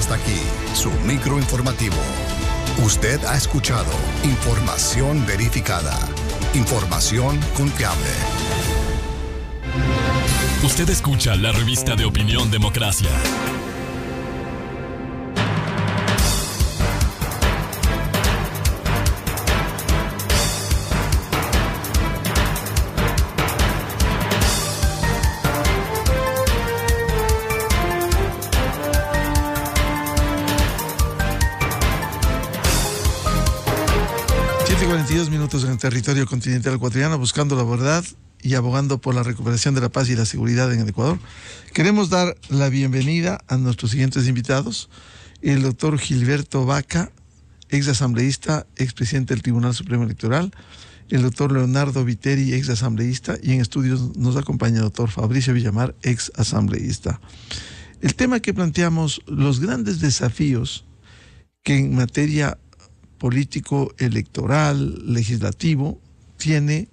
Hasta aquí, su microinformativo. Usted ha escuchado información verificada, información confiable. Usted escucha la revista de Opinión Democracia. Minutos en el territorio continental ecuatoriano, buscando la verdad y abogando por la recuperación de la paz y la seguridad en el Ecuador. Queremos dar la bienvenida a nuestros siguientes invitados: el doctor Gilberto Vaca, ex asambleísta, expresidente del Tribunal Supremo Electoral; el doctor Leonardo Viteri, ex asambleísta; y en estudios nos acompaña el doctor Fabricio Villamar, ex asambleísta. El tema que planteamos, los grandes desafíos que en materia político, electoral, legislativo, tiene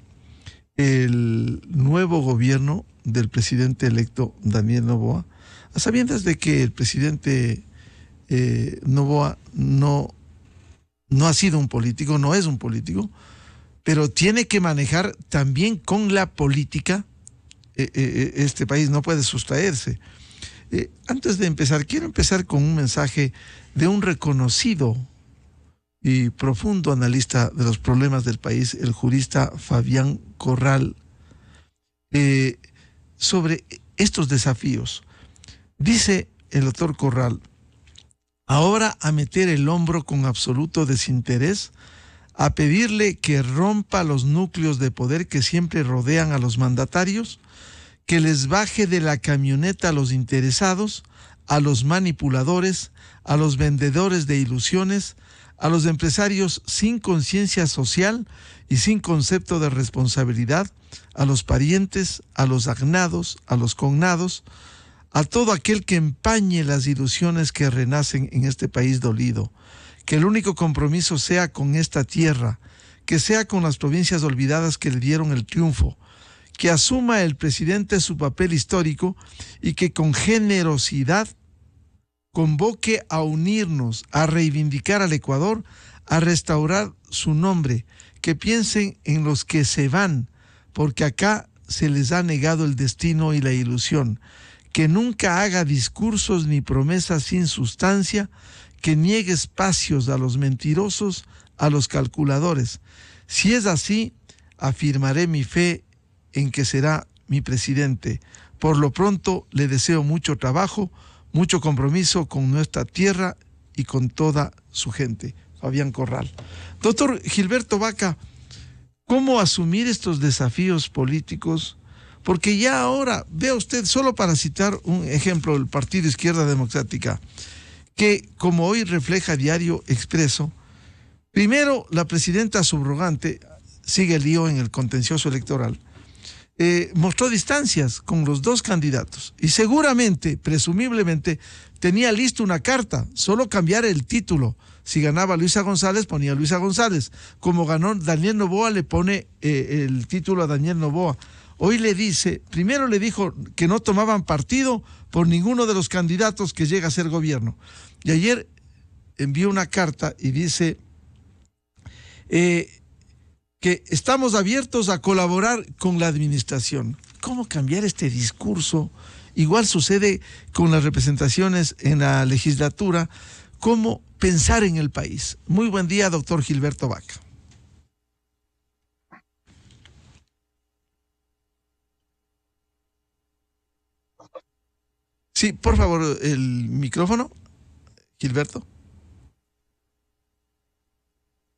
el nuevo gobierno del presidente electo Daniel Noboa, a sabiendas de que el presidente Noboa no ha sido un político, no es un político, pero tiene que manejar también con la política. Este país no puede sustraerse. Antes de empezar, quiero empezar con un mensaje de un reconocido y profundo analista de los problemas del país, el jurista Fabián Corral, sobre estos desafíos. Dice el doctor Corral: ahora a meter el hombro con absoluto desinterés, a pedirle que rompa los núcleos de poder que siempre rodean a los mandatarios, que les baje de la camioneta a los interesados, a los manipuladores, a los vendedores de ilusiones, a los empresarios sin conciencia social y sin concepto de responsabilidad, a los parientes, a los agnados, a los cognados, a todo aquel que empañe las ilusiones que renacen en este país dolido. Que el único compromiso sea con esta tierra, que sea con las provincias olvidadas que le dieron el triunfo, que asuma el presidente su papel histórico y que con generosidad convoque a unirnos, a reivindicar al Ecuador, a restaurar su nombre, que piensen en los que se van, porque acá se les ha negado el destino y la ilusión, que nunca haga discursos ni promesas sin sustancia, que niegue espacios a los mentirosos, a los calculadores. Si es así, afirmaré mi fe en que será mi presidente. Por lo pronto, le deseo mucho trabajo, mucho compromiso con nuestra tierra y con toda su gente. Fabián Corral. Doctor Gilberto Vaca, ¿cómo asumir estos desafíos políticos? Porque ya ahora, vea usted, solo para citar un ejemplo, el Partido Izquierda Democrática, que como hoy refleja Diario Expreso, primero la presidenta subrogante, sigue el lío en el contencioso electoral, mostró distancias con los dos candidatos y seguramente, presumiblemente, tenía listo una carta, solo cambiar el título. Si ganaba Luisa González, ponía Luisa González. Como ganó Daniel Noboa, le pone el título a Daniel Noboa. Hoy le dice, primero le dijo que no tomaban partido por ninguno de los candidatos que llega a ser gobierno. Y ayer envió una carta y dice que estamos abiertos a colaborar con la administración. ¿Cómo cambiar este discurso? Igual sucede con las representaciones en la legislatura. ¿Cómo pensar en el país? Muy buen día, doctor Gilberto Vaca. Sí, por favor, el micrófono, Gilberto.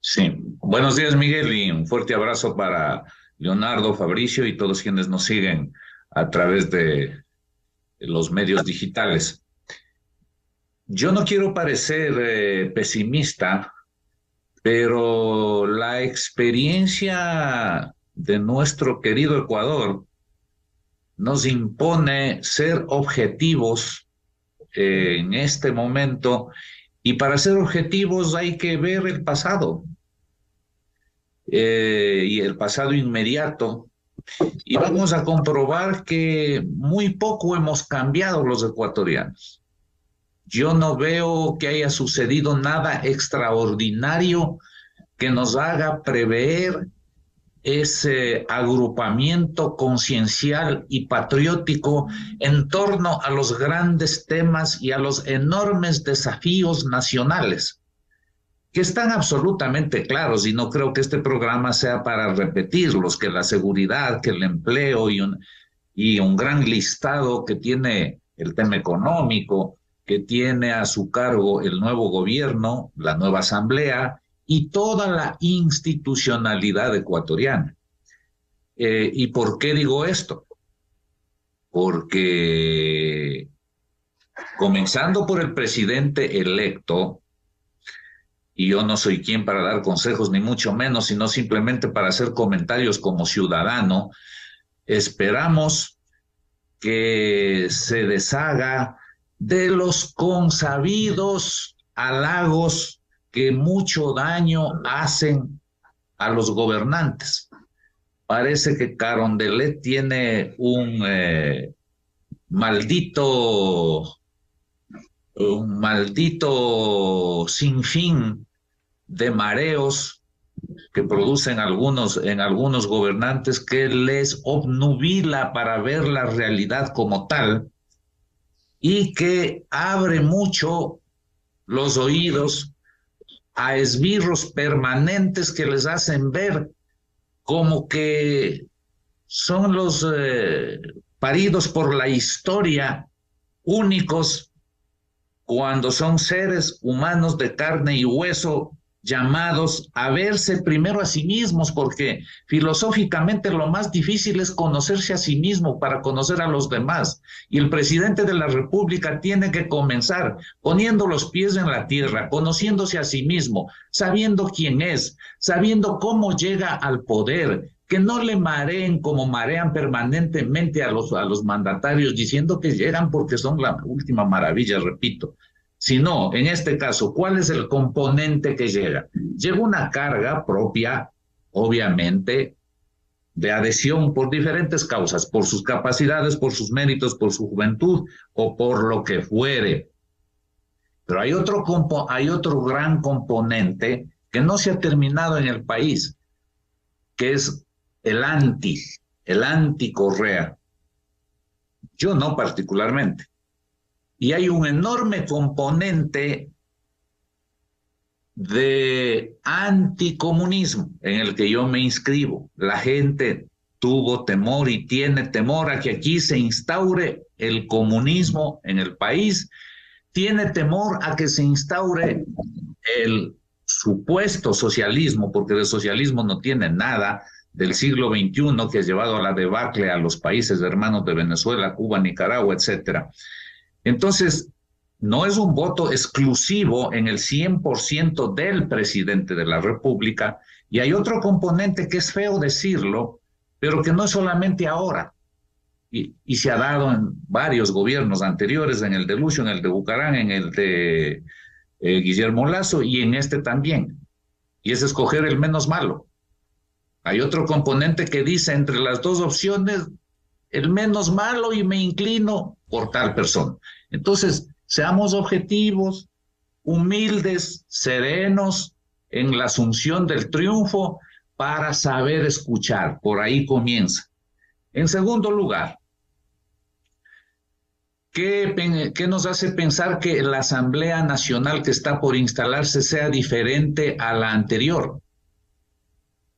Sí, buenos días, Miguel, y un fuerte abrazo para Leonardo, Fabricio y todos quienes nos siguen a través de los medios digitales. Yo no quiero parecer pesimista, pero la experiencia de nuestro querido Ecuador nos impone ser objetivos en este momento, y para ser objetivos hay que ver el pasado y el pasado inmediato, y vamos a comprobar que muy poco hemos cambiado los ecuatorianos. yo no veo que haya sucedido nada extraordinario que nos haga prever ese agrupamiento conciencial y patriótico en torno a los grandes temas y a los enormes desafíos nacionales, que están absolutamente claros, y no creo que este programa sea para repetirlos, que la seguridad, que el empleo y un gran listado que tiene el tema económico, que tiene a su cargo el nuevo gobierno, la nueva asamblea y toda la institucionalidad ecuatoriana. ¿Y por qué digo esto? Porque comenzando por el presidente electo, y yo no soy quien para dar consejos, ni mucho menos, sino simplemente para hacer comentarios como ciudadano, esperamos que se deshaga de los consabidos halagos que mucho daño hacen a los gobernantes. Parece que Carondelet tiene un maldito sinfín de mareos que producen en algunos gobernantes, que les obnubila para ver la realidad como tal y que abre mucho los oídos a esbirros permanentes que les hacen ver como que son los paridos por la historia, únicos, cuando son seres humanos de carne y hueso, llamados a verse primero a sí mismos, porque filosóficamente lo más difícil es conocerse a sí mismo para conocer a los demás. Y el presidente de la República tiene que comenzar poniendo los pies en la tierra, conociéndose a sí mismo, sabiendo quién es, sabiendo cómo llega al poder, que no le mareen como marean permanentemente a los mandatarios, diciendo que llegan porque son la última maravilla, repito. Sino, en este caso, ¿cuál es el componente que llega? Llega una carga propia, obviamente, de adhesión por diferentes causas, por sus capacidades, por sus méritos, por su juventud o por lo que fuere. Pero hay otro gran componente que no se ha terminado en el país, que es el anti-Correa. Yo no particularmente. Y hay un enorme componente de anticomunismo en el que yo me inscribo. La gente tuvo temor y tiene temor a que aquí se instaure el comunismo en el país, tiene temor a que se instaure el supuesto socialismo, porque de socialismo no tiene nada, del siglo XXI, que ha llevado a la debacle a los países hermanos de Venezuela, Cuba, Nicaragua, etcétera. Entonces, no es un voto exclusivo en el 100% del presidente de la República, y hay otro componente que es feo decirlo, pero que no es solamente ahora, y se ha dado en varios gobiernos anteriores, en el de Lucio, en el de Bucarán, en el de Guillermo Lasso y en este también, y es escoger el menos malo. Hay otro componente que dice entre las dos opciones, el menos malo, y me inclino por tal persona. Entonces, seamos objetivos, humildes, serenos en la asunción del triunfo para saber escuchar. Por ahí comienza. En segundo lugar, ¿qué nos hace pensar que la Asamblea Nacional que está por instalarse sea diferente a la anterior?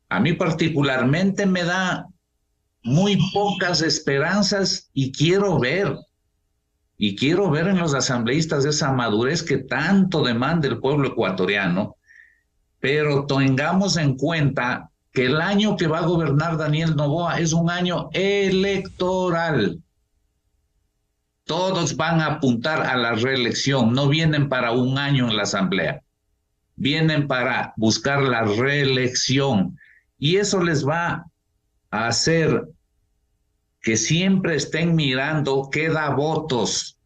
A mí particularmente me da muy pocas esperanzas y quiero ver en los asambleístas esa madurez que tanto demanda el pueblo ecuatoriano, pero tengamos en cuenta que el año que va a gobernar Daniel Noboa es un año electoral. Todos van a apuntar a la reelección, no vienen para un año en la asamblea, vienen para buscar la reelección, y eso les va a hacer que siempre estén mirando qué da votos,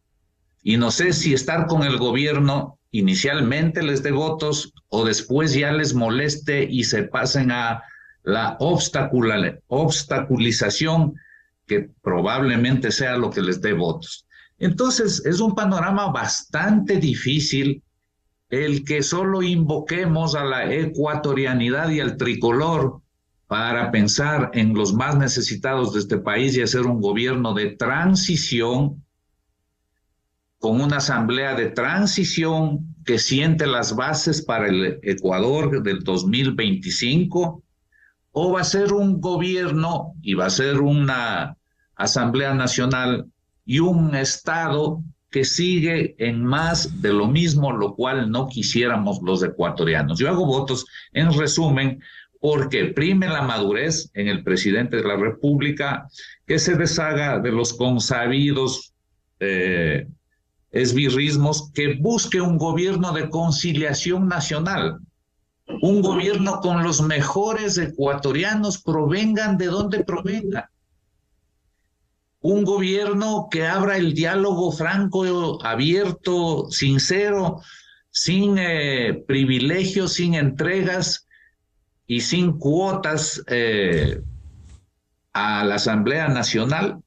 y no sé si estar con el gobierno inicialmente les dé votos o después ya les moleste y se pasen a la obstaculización, que probablemente sea lo que les dé votos. Entonces, es un panorama bastante difícil el que solo invoquemos a la ecuatorianidad y al tricolor para pensar en los más necesitados de este país y hacer un gobierno de transición con una asamblea de transición que siente las bases para el Ecuador del 2025, o va a ser un gobierno y va a ser una asamblea nacional y un Estado que sigue en más de lo mismo, lo cual no quisiéramos los ecuatorianos. Yo hago votos, en resumen, porque prime la madurez en el presidente de la República, que se deshaga de los consabidos esbirrismos, que busque un gobierno de conciliación nacional, un gobierno con los mejores ecuatorianos, provengan de donde provengan. Un gobierno que abra el diálogo franco, abierto, sincero, sin privilegios, sin entregas y sin cuotas a la Asamblea Nacional,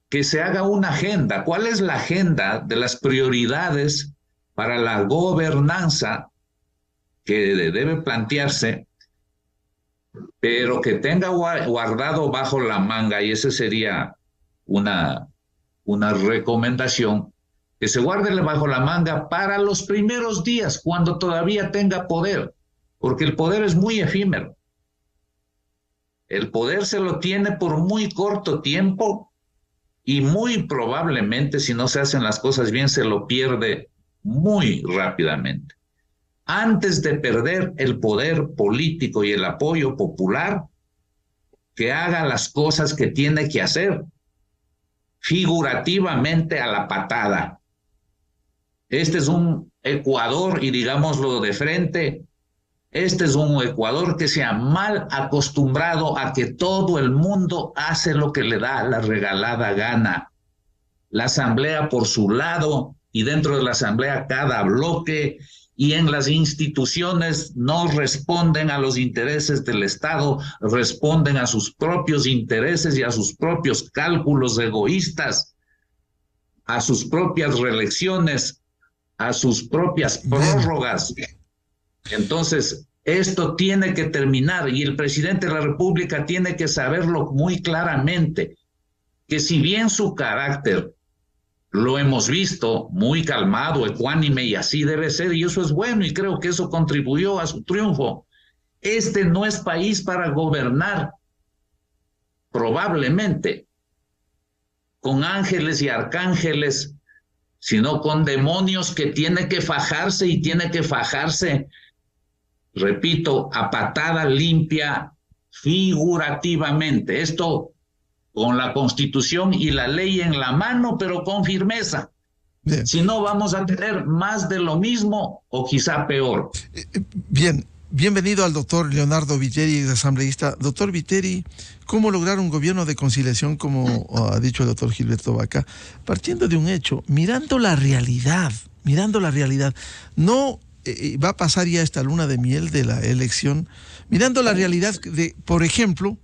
que se haga una agenda. ¿Cuál es la agenda de las prioridades para la gobernanza que debe plantearse, pero que tenga guardado bajo la manga? Y esa sería una recomendación, que se guarde bajo la manga para los primeros días, cuando todavía tenga poder, porque el poder es muy efímero. El poder se lo tiene por muy corto tiempo y muy probablemente, si no se hacen las cosas bien, se lo pierde muy rápidamente. Antes de perder el poder político y el apoyo popular, que haga las cosas que tiene que hacer, figurativamente a la patada. Este es un Ecuador, y digámoslo de frente, este es un Ecuador que se ha mal acostumbrado a que todo el mundo hace lo que le da la regalada gana. La asamblea por su lado, y dentro de la asamblea cada bloque, y en las instituciones no responden a los intereses del Estado, responden a sus propios intereses y a sus propios cálculos egoístas, a sus propias reelecciones, a sus propias prórrogas. Entonces, esto tiene que terminar, y el presidente de la República tiene que saberlo muy claramente, que si bien su carácter lo hemos visto muy calmado, ecuánime, y así debe ser, y eso es bueno, y creo que eso contribuyó a su triunfo, este no es país para gobernar, probablemente, con ángeles y arcángeles, sino con demonios que tiene que fajarse, y tiene que fajarse, repito, a patada limpia, figurativamente. Esto con la Constitución y la ley en la mano, pero con firmeza. Bien. Si no, vamos a tener más de lo mismo o quizá peor. Bien, bienvenido al doctor Leonardo Viteri, asambleísta. Doctor Viteri, ¿cómo lograr un gobierno de conciliación, como ha dicho el doctor Gilberto Vaca? Partiendo de un hecho, mirando la realidad, no va a pasar ya esta luna de miel de la elección, mirando la realidad de, por ejemplo,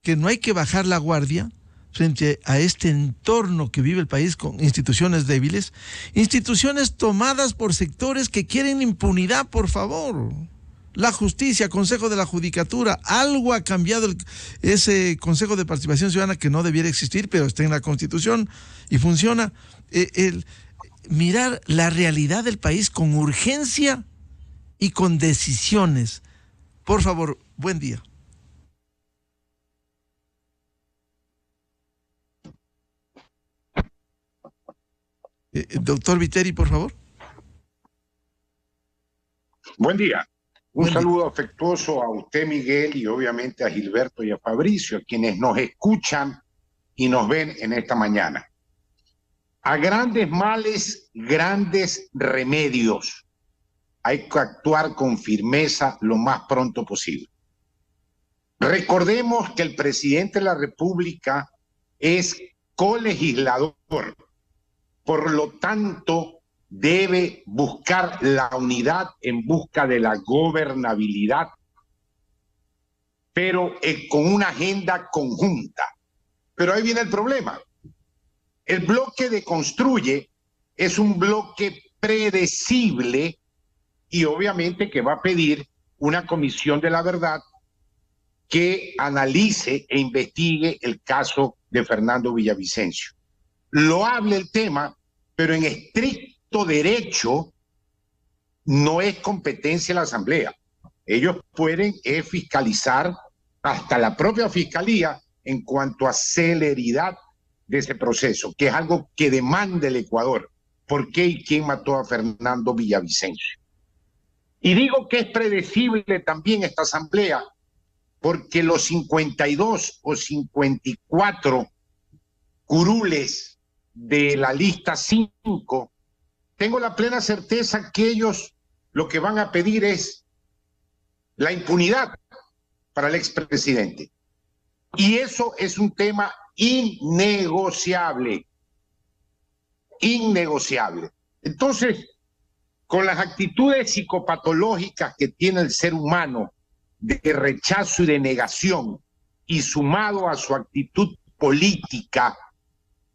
que no hay que bajar la guardia frente a este entorno que vive el país, con instituciones débiles, instituciones tomadas por sectores que quieren impunidad, por favor. La justicia, Consejo de la Judicatura, algo ha cambiado ese Consejo de Participación Ciudadana que no debiera existir, pero está en la Constitución y funciona. Mirar la realidad del país con urgencia y con decisiones. Por favor, buen día. Doctor Viteri, por favor. Buen día. Un saludo afectuoso a usted, Miguel, y obviamente a Gilberto y a Fabricio, a quienes nos escuchan y nos ven en esta mañana. A grandes males, grandes remedios. Hay que actuar con firmeza lo más pronto posible. Recordemos que el presidente de la República es colegislador. Por lo tanto, debe buscar la unidad en busca de la gobernabilidad, pero con una agenda conjunta. Pero ahí viene el problema. El bloque de Construye es un bloque predecible y obviamente que va a pedir una comisión de la verdad que analice e investigue el caso de Fernando Villavicencio. Loable el tema, pero en estricto derecho no es competencia de la Asamblea. Ellos pueden fiscalizar hasta la propia Fiscalía en cuanto a celeridad de ese proceso, que es algo que demanda el Ecuador. ¿Por qué y quién mató a Fernando Villavicencio? Y digo que es predecible también esta Asamblea, porque los 52 o 54 curules de la lista 5, tengo la plena certeza que ellos lo que van a pedir es la impunidad para el expresidente. Y eso es un tema innegociable. Innegociable. Entonces, con las actitudes psicopatológicas que tiene el ser humano de rechazo y de negación, y sumado a su actitud política,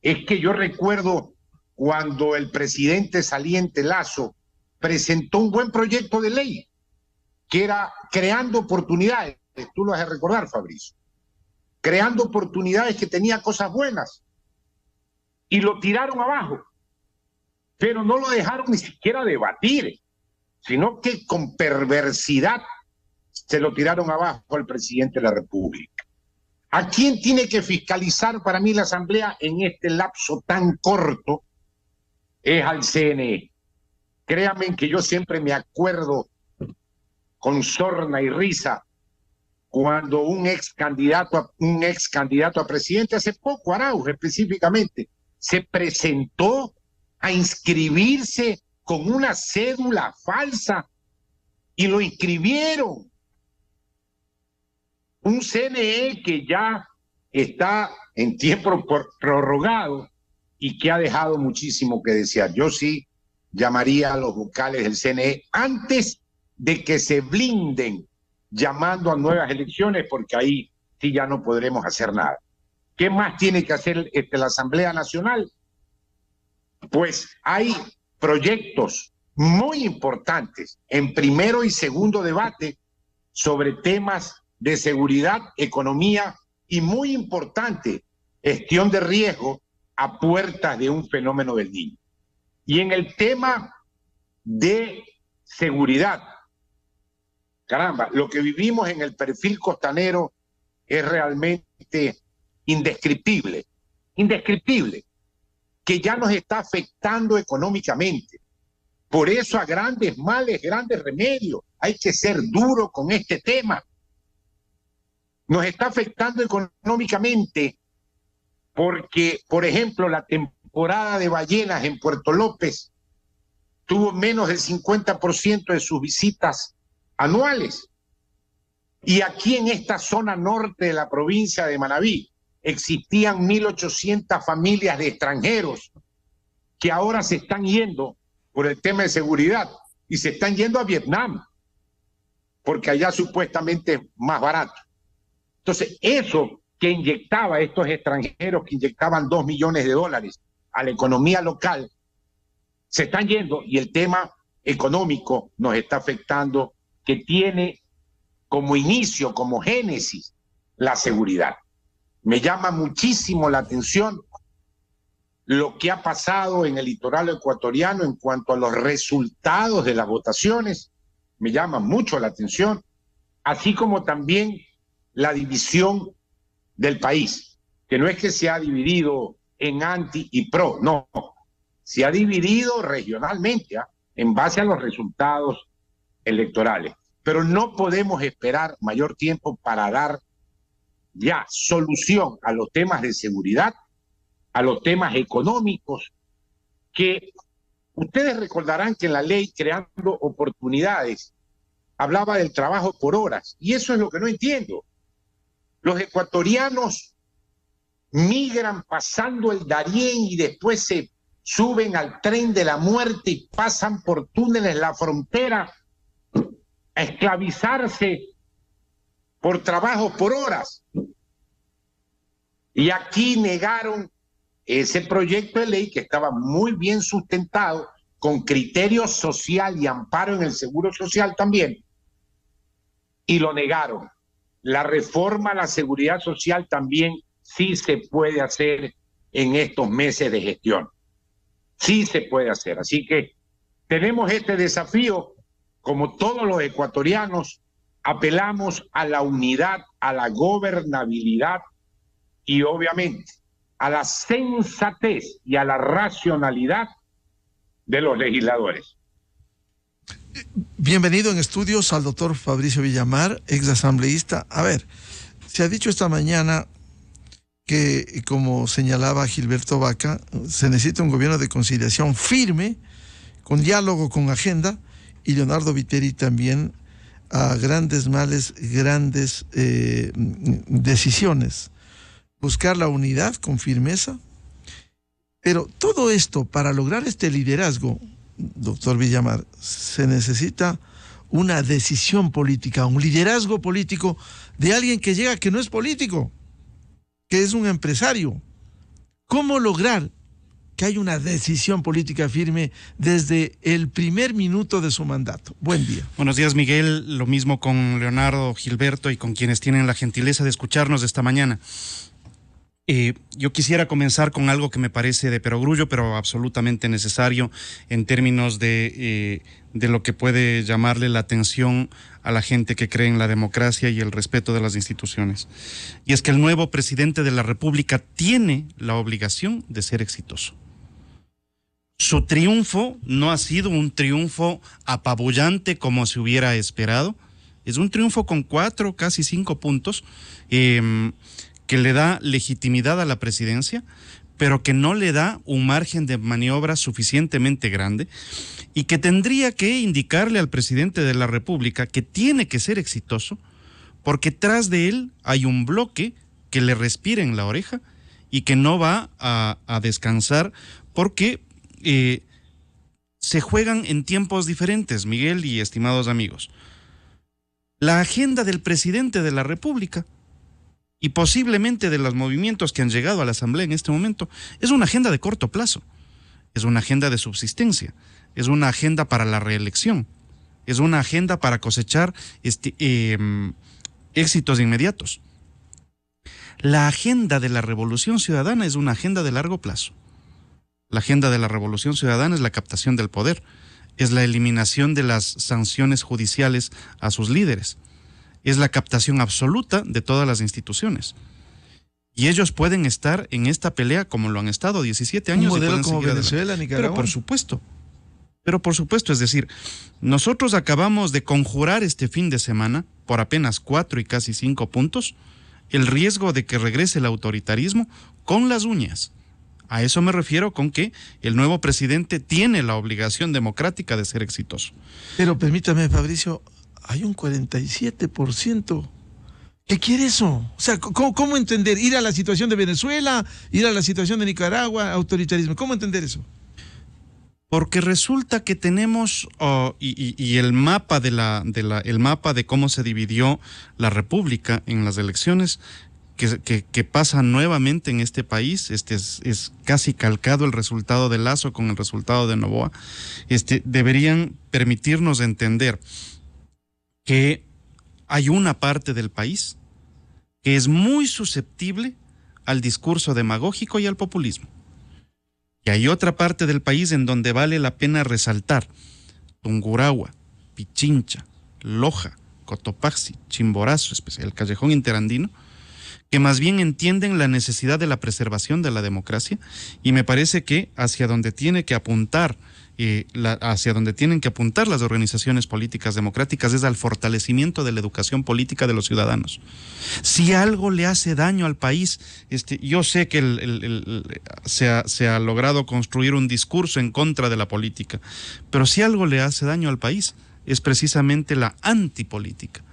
es que yo recuerdo cuando el presidente saliente Lasso presentó un buen proyecto de ley, que era creando oportunidades, tú lo vas a recordar, Fabricio, creando oportunidades que tenía cosas buenas, y lo tiraron abajo, pero no lo dejaron ni siquiera debatir, sino que con perversidad se lo tiraron abajo al presidente de la República. ¿A quién tiene que fiscalizar para mí la Asamblea en este lapso tan corto? Es al CNE. Créanme que yo siempre me acuerdo con sorna y risa cuando un ex candidato a presidente, hace poco, Arauz específicamente, se presentó a inscribirse con una cédula falsa y lo inscribieron. Un CNE que ya está en tiempo prorrogado y que ha dejado muchísimo que desear. Yo sí llamaría a los vocales del CNE antes de que se blinden llamando a nuevas elecciones, porque ahí sí ya no podremos hacer nada. ¿Qué más tiene que hacer la Asamblea Nacional? Pues hay proyectos muy importantes en primero y segundo debate sobre temas de seguridad, economía y muy importante, gestión de riesgo a puertas de un fenómeno del Niño. Y en el tema de seguridad, caramba, lo que vivimos en el perfil costanero es realmente indescriptible, indescriptible, que ya nos está afectando económicamente. Por eso a grandes males, grandes remedios, hay que ser duro con este tema. Nos está afectando económicamente porque, por ejemplo, la temporada de ballenas en Puerto López tuvo menos del 50% de sus visitas anuales. Y aquí en esta zona norte de la provincia de Manabí existían 1.800 familias de extranjeros que ahora se están yendo por el tema de seguridad y se están yendo a Vietnam porque allá supuestamente es más barato. Entonces, eso que inyectaba estos extranjeros que inyectaban $2 millones a la economía local, se están yendo y el tema económico nos está afectando, que tiene como inicio, como génesis, la seguridad. Me llama muchísimo la atención lo que ha pasado en el litoral ecuatoriano en cuanto a los resultados de las votaciones. Me llama mucho la atención, así como también la división del país, que no es que se ha dividido en anti y pro, no, se ha dividido regionalmente, en base a los resultados electorales. Pero no podemos esperar mayor tiempo para dar ya solución a los temas de seguridad, a los temas económicos, que ustedes recordarán que en la ley creando oportunidades hablaba del trabajo por horas, y eso es lo que no entiendo. Los ecuatorianos migran pasando el Darién y después se suben al tren de la muerte y pasan por túneles la frontera a esclavizarse por trabajo por horas. Y aquí negaron ese proyecto de ley que estaba muy bien sustentado, con criterio social y amparo en el Seguro Social también, y lo negaron. La reforma a la seguridad social también sí se puede hacer en estos meses de gestión. Sí se puede hacer. Así que tenemos este desafío, como todos los ecuatorianos, apelamos a la unidad, a la gobernabilidad y obviamente a la sensatez y a la racionalidad de los legisladores. Bienvenido en estudios al doctor Fabricio Villamar, ex asambleísta. A ver, se ha dicho esta mañana que, como señalaba Gilberto Vaca, se necesita un gobierno de conciliación firme, con diálogo, con agenda, y Leonardo Viteri también, a grandes males, grandes decisiones. Buscar la unidad con firmeza. Pero todo esto, para lograr este liderazgo, doctor Villamar, se necesita una decisión política, un liderazgo político de alguien que llega, que no es político, que es un empresario. ¿Cómo lograr que haya una decisión política firme desde el primer minuto de su mandato? Buen día. Buenos días, Miguel. Lo mismo con Leonardo, Gilberto y con quienes tienen la gentileza de escucharnos esta mañana. Yo quisiera comenzar con algo que me parece de perogrullo, pero absolutamente necesario en términos de lo que puede llamarle la atención a la gente que cree en la democracia y el respeto de las instituciones. Y es que el nuevo presidente de la República tiene la obligación de ser exitoso. Su triunfo no ha sido un triunfo apabullante como se hubiera esperado. Es un triunfo con 4, casi 5 puntos, que le da legitimidad a la presidencia, pero que no le da un margen de maniobra suficientemente grande y que tendría que indicarle al presidente de la República que tiene que ser exitoso, porque tras de él hay un bloque que le respira en la oreja y que no va a descansar, porque se juegan en tiempos diferentes, Miguel y estimados amigos. La agenda del presidente de la República y posiblemente de los movimientos que han llegado a la Asamblea en este momento, es una agenda de corto plazo, es una agenda de subsistencia, es una agenda para la reelección, es una agenda para cosechar éxitos inmediatos. La agenda de la Revolución Ciudadana es una agenda de largo plazo. La agenda de la Revolución Ciudadana es la captación del poder, es la eliminación de las sanciones judiciales a sus líderes, es la captación absoluta de todas las instituciones. Y ellos pueden estar en esta pelea como lo han estado 17 años. Un modelo y pueden como seguir Venezuela, adelante. Nicaragua. Pero por supuesto, es decir, nosotros acabamos de conjurar este fin de semana, por apenas 4 y casi 5 puntos, el riesgo de que regrese el autoritarismo con las uñas. A eso me refiero con que el nuevo presidente tiene la obligación democrática de ser exitoso. Pero permítame, Fabricio, hay un 47% que quiere eso. O sea, ¿cómo entender? Ir a la situación de Venezuela, ir a la situación de Nicaragua, autoritarismo. ¿Cómo entender eso? Porque resulta que tenemos y el mapa el mapa de cómo se dividió la República en las elecciones que pasa nuevamente en este país, es casi calcado el resultado de Lasso con el resultado de Noboa, deberían permitirnos entender que hay una parte del país que es muy susceptible al discurso demagógico y al populismo. Y hay otra parte del país en donde vale la pena resaltar: Tungurahua, Pichincha, Loja, Cotopaxi, Chimborazo, el Callejón Interandino, que más bien entienden la necesidad de la preservación de la democracia, y me parece que hacia donde tiene que apuntar hacia donde tienen que apuntar las organizaciones políticas democráticas es al fortalecimiento de la educación política de los ciudadanos. Si algo le hace daño al país, yo sé que se ha logrado construir un discurso en contra de la política, pero si algo le hace daño al país es precisamente la antipolítica.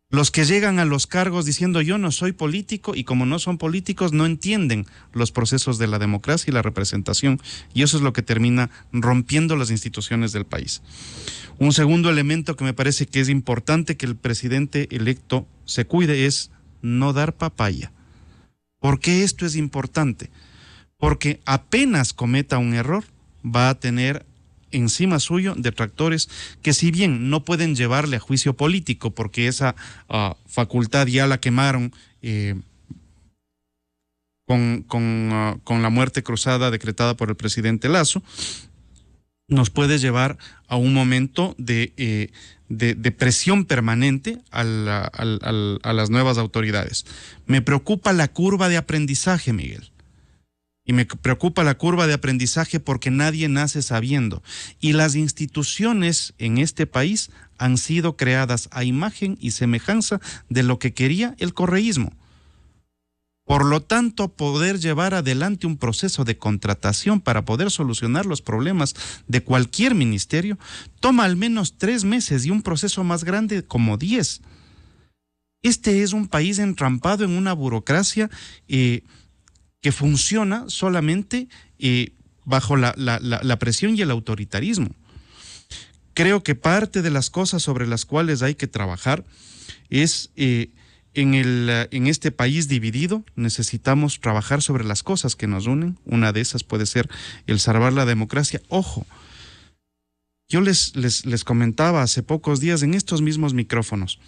Los que llegan a los cargos diciendo yo no soy político, y como no son políticos no entienden los procesos de la democracia y la representación, y eso es lo que termina rompiendo las instituciones del país. Un segundo elemento que me parece que es importante que el presidente electo se cuide es no dar papaya. ¿Por qué esto es importante? porque apenas cometa un error, va a tener encima suyo detractores que, si bien no pueden llevarle a juicio político porque esa facultad ya la quemaron con la muerte cruzada decretada por el presidente Lasso, nos puede llevar a un momento de presión permanente a las nuevas autoridades. Me preocupa la curva de aprendizaje, Miguel. Y me preocupa la curva de aprendizaje porque nadie nace sabiendo. Y las instituciones en este país han sido creadas a imagen y semejanza de lo que quería el correísmo. Por lo tanto, poder llevar adelante un proceso de contratación para poder solucionar los problemas de cualquier ministerio toma al menos 3 meses y un proceso más grande como 10. Este es un país entrampado en una burocracia que funciona solamente bajo la presión y el autoritarismo. Creo que parte de las cosas sobre las cuales hay que trabajar es en este país dividido necesitamos trabajar sobre las cosas que nos unen. Una de esas puede ser el salvar la democracia. Ojo, yo les comentaba hace pocos días en estos mismos micrófonos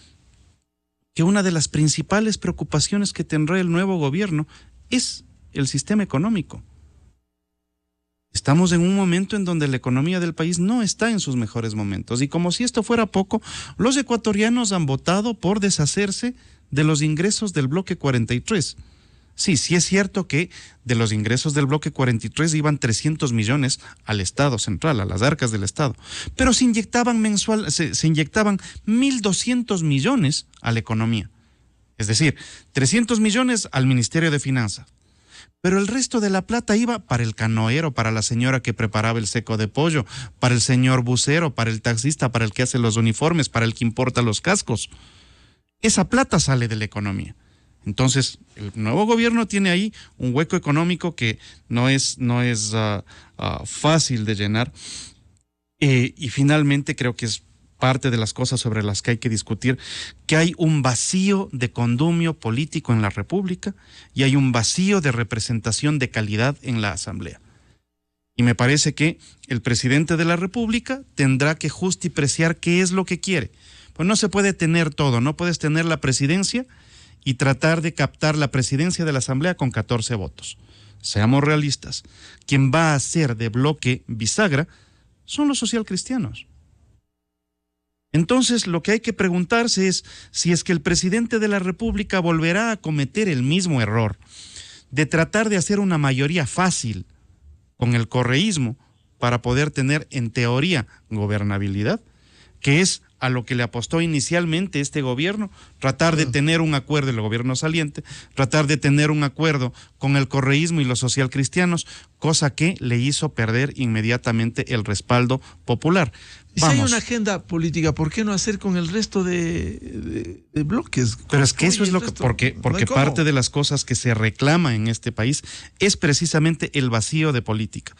que una de las principales preocupaciones que tendrá el nuevo gobierno es el sistema económico. Estamos en un momento en donde la economía del país no está en sus mejores momentos, y como si esto fuera poco, los ecuatorianos han votado por deshacerse de los ingresos del bloque 43. Sí es cierto que de los ingresos del bloque 43 iban 300 millones al Estado central, a las arcas del Estado, pero se inyectaban 1.200 millones a la economía. Es decir, 300 millones al Ministerio de Finanzas. Pero el resto de la plata iba para el canoero, para la señora que preparaba el seco de pollo, para el señor bucero, para el taxista, para el que hace los uniformes, para el que importa los cascos. Esa plata sale de la economía. Entonces, el nuevo gobierno tiene ahí un hueco económico que no es fácil de llenar. Y finalmente creo que es parte de las cosas sobre las que hay que discutir, que hay un vacío de condumio político en la República y hay un vacío de representación de calidad en la Asamblea. Y me parece que el presidente de la República tendrá que justipreciar qué es lo que quiere. Pues no se puede tener todo, no puedes tener la presidencia y tratar de captar la presidencia de la Asamblea con 14 votos. Seamos realistas. Quien va a ser de bloque bisagra son los socialcristianos. Entonces, lo que hay que preguntarse es si es que el presidente de la República volverá a cometer el mismo error de tratar de hacer una mayoría fácil con el correísmo para poder tener, en teoría, gobernabilidad, que es a lo que le apostó inicialmente este gobierno, tratar de tener un acuerdo, el gobierno saliente, tratar de tener un acuerdo con el correísmo y los socialcristianos, cosa que le hizo perder inmediatamente el respaldo popular. Si hay una agenda política, ¿por qué no hacer con el resto de bloques? Pero es que eso es lo que, porque parte de las cosas que se reclama en este país es precisamente el vacío de política.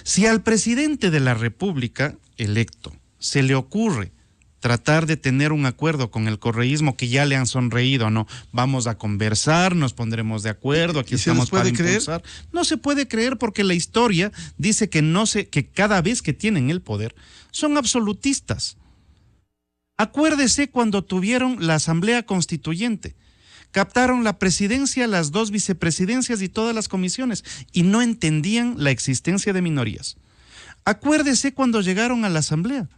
Si al presidente de la República electo se le ocurre tratar de tener un acuerdo con el correísmo, que ya le han sonreído, no, vamos a conversar, nos pondremos de acuerdo, aquí estamos para impulsar. No se puede creer porque la historia dice que cada vez que tienen el poder son absolutistas. Acuérdese cuando tuvieron la Asamblea Constituyente, captaron la presidencia, las 2 vicepresidencias y todas las comisiones y no entendían la existencia de minorías. Acuérdese cuando llegaron a la Asamblea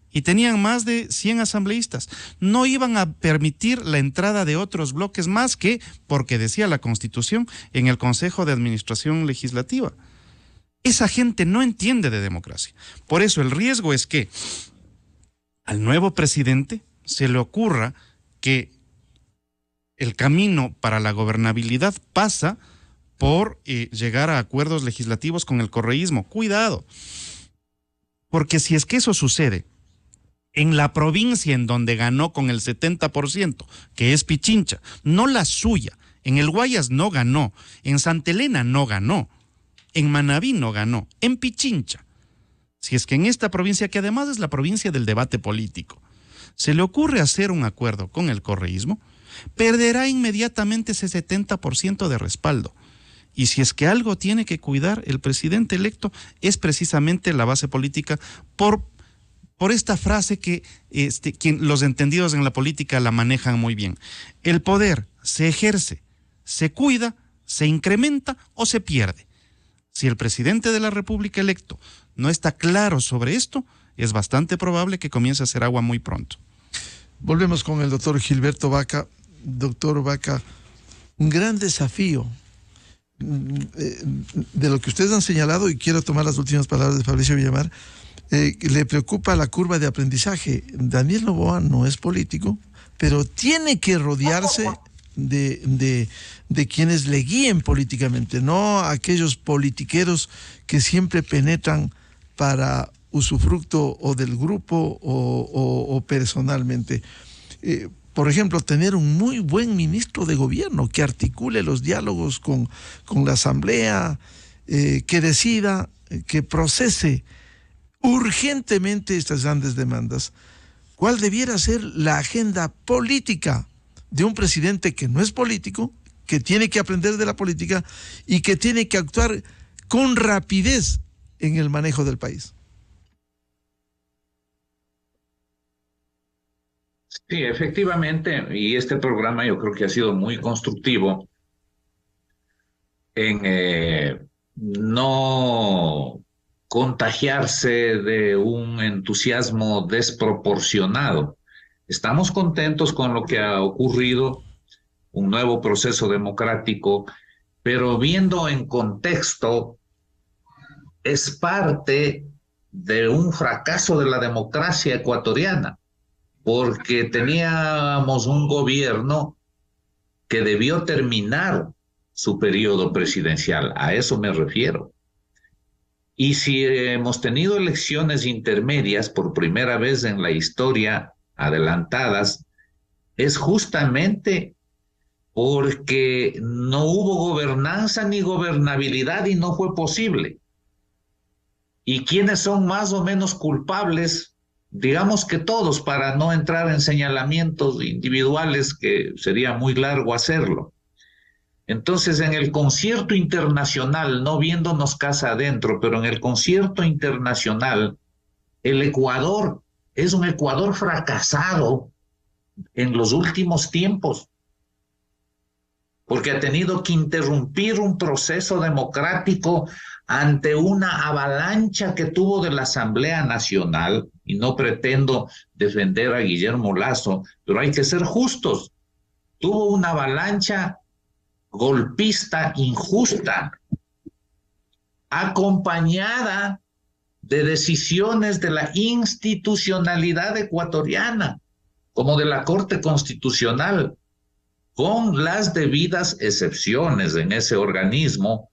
y tenían más de 100 asambleístas. No iban a permitir la entrada de otros bloques más que, porque decía la Constitución, en el Consejo de Administración Legislativa. Esa gente no entiende de democracia. Por eso el riesgo es que al nuevo presidente se le ocurra que el camino para la gobernabilidad pasa por llegar a acuerdos legislativos con el correísmo. Cuidado, porque si es que eso sucede en la provincia en donde ganó con el 70%, que es Pichincha, no la suya, en el Guayas no ganó, en Santa Elena no ganó, en Manabí no ganó, en Pichincha. Si es que en esta provincia, que además es la provincia del debate político, se le ocurre hacer un acuerdo con el correísmo, perderá inmediatamente ese 70% de respaldo. Y si es que algo tiene que cuidar el presidente electo, es precisamente la base política por esta frase que los entendidos en la política la manejan muy bien. El poder se ejerce, se cuida, se incrementa o se pierde. Si el presidente de la República electo no está claro sobre esto, es bastante probable que comience a hacer agua muy pronto. Volvemos con el doctor Gilberto Vaca. Doctor Vaca, un gran desafío de lo que ustedes han señalado, y quiero tomar las últimas palabras de Fabricio Villamar. Le preocupa la curva de aprendizaje. Daniel Noboa no es político, pero tiene que rodearse de quienes le guíen políticamente, no aquellos politiqueros que siempre penetran para usufructo o del grupo o personalmente. Por ejemplo, tener un muy buen ministro de gobierno que articule los diálogos con la asamblea, que decida, que procese urgentemente estas grandes demandas. ¿Cuál debiera ser la agenda política de un presidente que no es político, que tiene que aprender de la política y que tiene que actuar con rapidez en el manejo del país? Sí, efectivamente, y este programa yo creo que ha sido muy constructivo en no contagiarse de un entusiasmo desproporcionado. Estamos contentos con lo que ha ocurrido, un nuevo proceso democrático, pero viendo en contexto, es parte de un fracaso de la democracia ecuatoriana, porque teníamos un gobierno que debió terminar su periodo presidencial, a eso me refiero. Y si hemos tenido elecciones intermedias por primera vez en la historia, adelantadas, es justamente porque no hubo gobernanza ni gobernabilidad y no fue posible. ¿Y quiénes son más o menos culpables? Digamos que todos, para no entrar en señalamientos individuales, que sería muy largo hacerlo. Entonces, en el concierto internacional, no viéndonos casa adentro, pero en el concierto internacional, el Ecuador es un Ecuador fracasado en los últimos tiempos, porque ha tenido que interrumpir un proceso democrático ante una avalancha que tuvo de la Asamblea Nacional, y no pretendo defender a Guillermo Lasso, pero hay que ser justos. Tuvo una avalancha golpista injusta, acompañada de decisiones de la institucionalidad ecuatoriana, como de la Corte Constitucional, con las debidas excepciones en ese organismo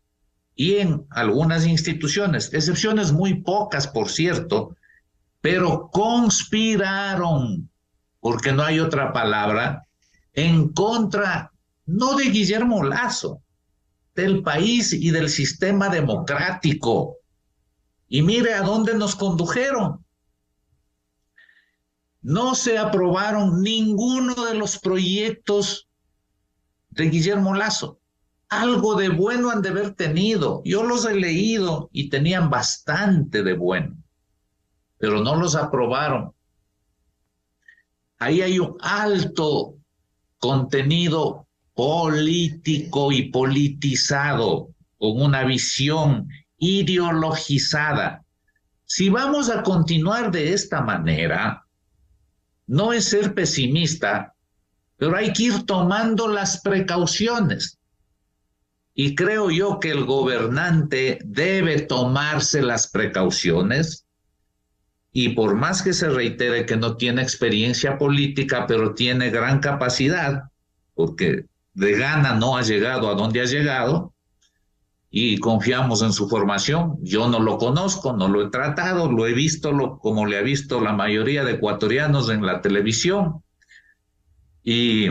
y en algunas instituciones, excepciones muy pocas, por cierto, pero conspiraron, porque no hay otra palabra, en contra no de Guillermo Lasso, del país y del sistema democrático. Y mire a dónde nos condujeron. No se aprobaron ninguno de los proyectos de Guillermo Lasso. Algo de bueno han de haber tenido. Yo los he leído y tenían bastante de bueno, pero no los aprobaron. Ahí hay un alto contenido político y politizado, con una visión ideologizada. Si vamos a continuar de esta manera, no es ser pesimista, pero hay que ir tomando las precauciones. Y creo yo que el gobernante debe tomarse las precauciones, y por más que se reitere que no tiene experiencia política, pero tiene gran capacidad, porque de gana no ha llegado a donde ha llegado, y confiamos en su formación. Yo no lo conozco, no lo he tratado, lo he visto como le ha visto la mayoría de ecuatorianos en la televisión, y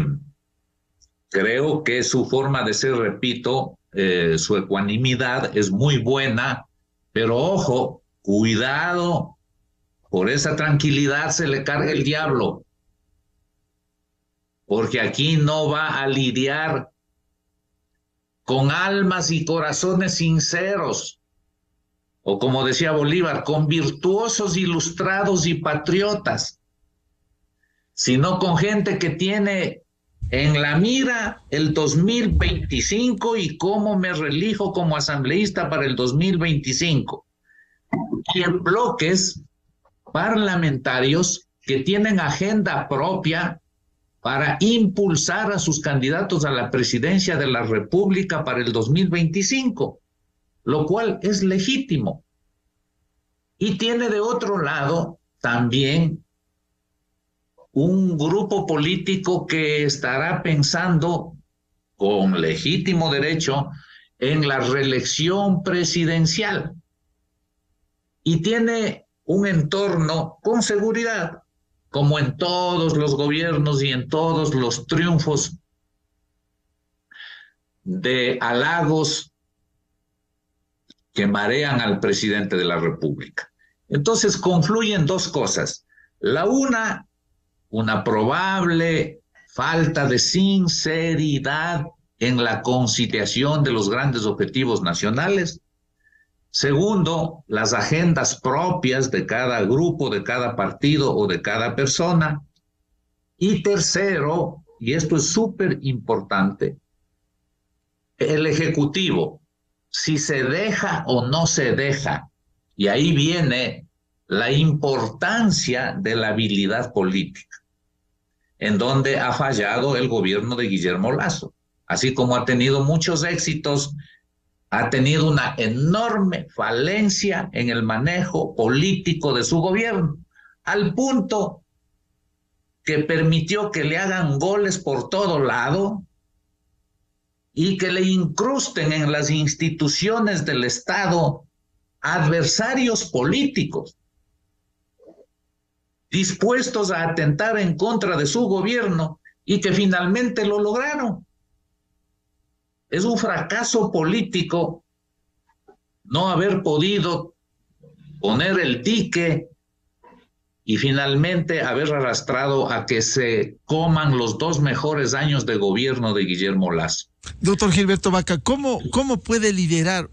creo que su forma de ser, repito, su ecuanimidad es muy buena, pero ojo, cuidado, por esa tranquilidad se le carga el diablo, porque aquí no va a lidiar con almas y corazones sinceros, o como decía Bolívar, con virtuosos, ilustrados y patriotas, sino con gente que tiene en la mira el 2025 y cómo me reelijo como asambleísta para el 2025. Y en bloques parlamentarios que tienen agenda propia para impulsar a sus candidatos a la presidencia de la República para el 2025, lo cual es legítimo. Y tiene de otro lado también un grupo político que estará pensando con legítimo derecho en la reelección presidencial. Y tiene un entorno con seguridad, como en todos los gobiernos y en todos los triunfos, de halagos que marean al presidente de la República. Entonces confluyen dos cosas. La una probable falta de sinceridad en la conciliación de los grandes objetivos nacionales. Segundo, las agendas propias de cada grupo, de cada partido o de cada persona. Y tercero, y esto es súper importante, el Ejecutivo, si se deja o no se deja. Y ahí viene la importancia de la habilidad política, en donde ha fallado el gobierno de Guillermo Lasso. Así como ha tenido muchos éxitos, ha tenido una enorme falencia en el manejo político de su gobierno, al punto que permitió que le hagan goles por todo lado y que le incrusten en las instituciones del Estado adversarios políticos dispuestos a atentar en contra de su gobierno y que finalmente lo lograron. Es un fracaso político no haber podido poner el dique y finalmente haber arrastrado a que se coman los 2 mejores años de gobierno de Guillermo Lasso. Doctor Gilberto Vaca, ¿cómo puede liderar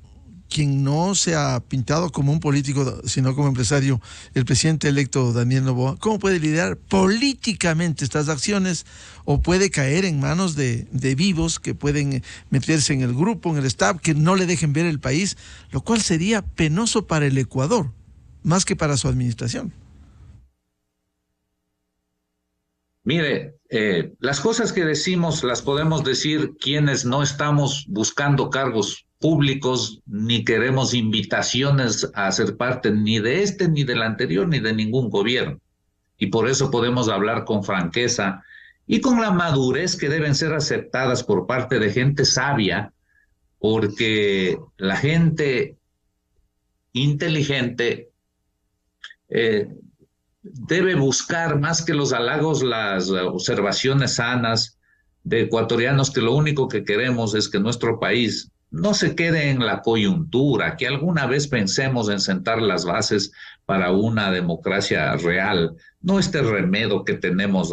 quien no se ha pintado como un político, sino como empresario, el presidente electo Daniel Noboa? ¿Cómo puede liderar políticamente estas acciones? ¿O puede caer en manos de vivos que pueden meterse en el grupo, en el staff, que no le dejen ver el país, lo cual sería penoso para el Ecuador, más que para su administración? Mire, las cosas que decimos las podemos decir quienes no estamos buscando cargos públicos ni queremos invitaciones a ser parte ni de este, ni del anterior, ni de ningún gobierno. Y por eso podemos hablar con franqueza y con la madurez que deben ser aceptadas por parte de gente sabia, porque la gente inteligente debe buscar más que los halagos, las observaciones sanas de ecuatorianos que lo único que queremos es que nuestro país no se quede en la coyuntura, que alguna vez pensemos en sentar las bases para una democracia real, no este remedo que tenemos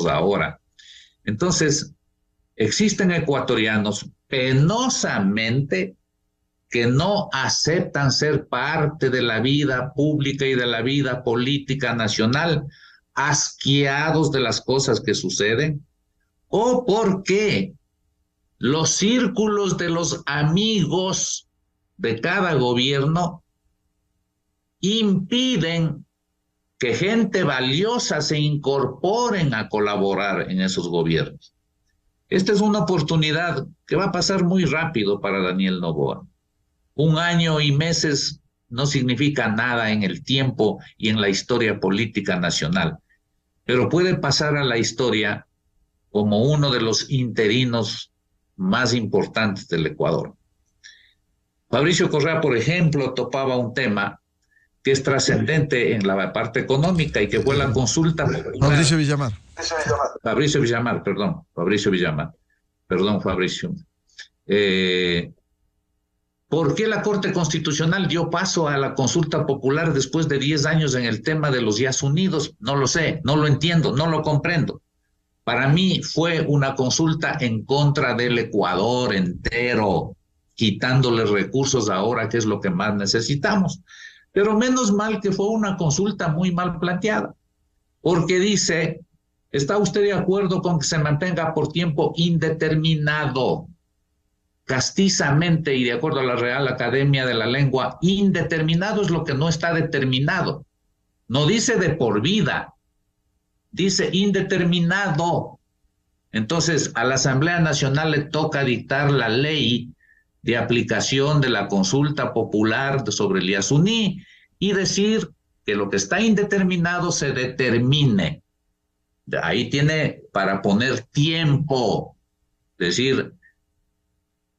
ahora. Entonces, existen ecuatorianos penosamente que no aceptan ser parte de la vida pública y de la vida política nacional, asqueados de las cosas que suceden, o porque los círculos de los amigos de cada gobierno impiden que gente valiosa se incorporen a colaborar en esos gobiernos. Esta es una oportunidad que va a pasar muy rápido para Daniel Noboa. 1 año y meses no significa nada en el tiempo y en la historia política nacional, pero puede pasar a la historia como uno de los interinos más importantes del Ecuador. Fabricio Correa, por ejemplo, topaba un tema que es trascendente en la parte económica y que fue la consulta popular. Fabricio Villamar. Perdón, Fabricio. ¿Por qué la Corte Constitucional dio paso a la consulta popular después de 10 años en el tema de los Yas Unidos? No lo sé, no lo entiendo, no lo comprendo. Para mí fue una consulta en contra del Ecuador entero, quitándole recursos ahora, que es lo que más necesitamos. Pero menos mal que fue una consulta muy mal planteada, porque dice, ¿está usted de acuerdo con que se mantenga por tiempo indeterminado? Castizamente y de acuerdo a la Real Academia de la Lengua, indeterminado es lo que no está determinado. No dice de por vida, dice indeterminado. Entonces, a la Asamblea Nacional le toca dictar la ley de aplicación de la consulta popular sobre el Yasuní y decir que lo que está indeterminado se determine. Ahí tiene para poner tiempo, decir,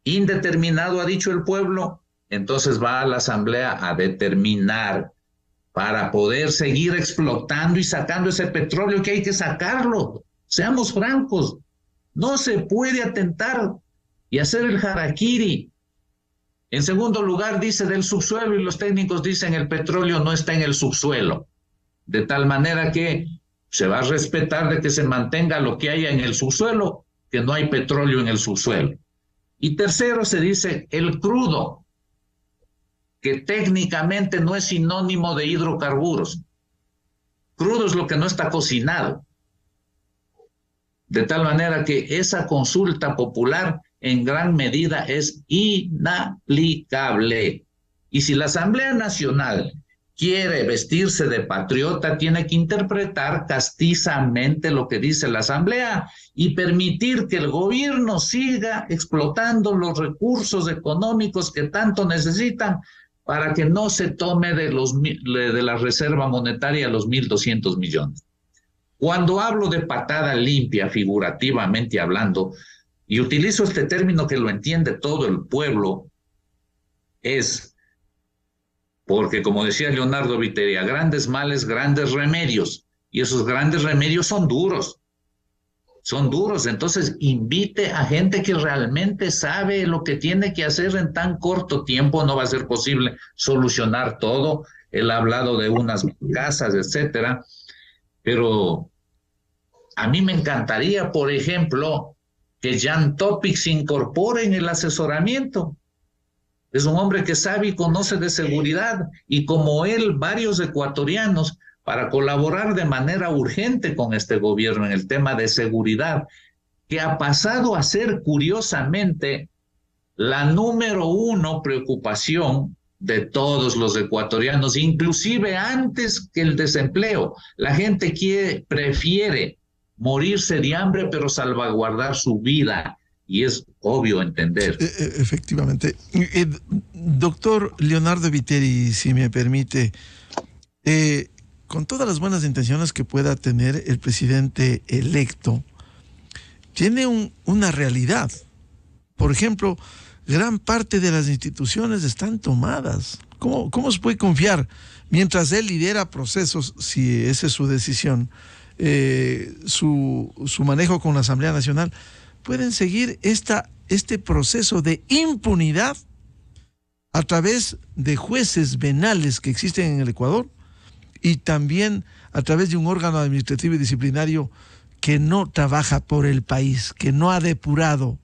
indeterminado ha dicho el pueblo, entonces va a la Asamblea a determinar para poder seguir explotando y sacando ese petróleo, que hay que sacarlo. Seamos francos, no se puede atentar y hacer el harakiri. En segundo lugar, dice del subsuelo, y los técnicos dicen el petróleo no está en el subsuelo, de tal manera que se va a respetar de que se mantenga lo que haya en el subsuelo, que no hay petróleo en el subsuelo. Y tercero, se dice el crudo, que técnicamente no es sinónimo de hidrocarburos. Crudo es lo que no está cocinado. De tal manera que esa consulta popular en gran medida es inaplicable. Y si la Asamblea Nacional quiere vestirse de patriota, tiene que interpretar castizamente lo que dice la Asamblea y permitir que el gobierno siga explotando los recursos económicos que tanto necesitan para que no se tome de la reserva monetaria los 1.200 millones. Cuando hablo de patada limpia, figurativamente hablando, y utilizo este término que lo entiende todo el pueblo, es porque, como decía Leonardo Viteri, a grandes males, grandes remedios, y esos grandes remedios son duros. Son duros, entonces invite a gente que realmente sabe lo que tiene que hacer en tan corto tiempo. No va a ser posible solucionar todo. Él ha hablado de unas casas, etcétera, pero a mí me encantaría, por ejemplo, que Jan Topic se incorpore en el asesoramiento. Es un hombre que sabe y conoce de seguridad, y como él, varios ecuatorianos, para colaborar de manera urgente con este gobierno en el tema de seguridad, que ha pasado a ser, curiosamente, la número 1 preocupación de todos los ecuatorianos, inclusive antes que el desempleo. La gente prefiere morirse de hambre, pero salvaguardar su vida, y es obvio entender. Efectivamente. Doctor Leonardo Viteri, si me permite, con todas las buenas intenciones que pueda tener el presidente electo, tiene una realidad. Por ejemplo, gran parte de las instituciones están tomadas. ¿Cómo se puede confiar mientras él lidera procesos, si esa es su decisión, su manejo con la Asamblea Nacional? Pueden seguir este proceso de impunidad a través de jueces venales que existen en el Ecuador, y también a través de un órgano administrativo y disciplinario que no trabaja por el país, que no ha depurado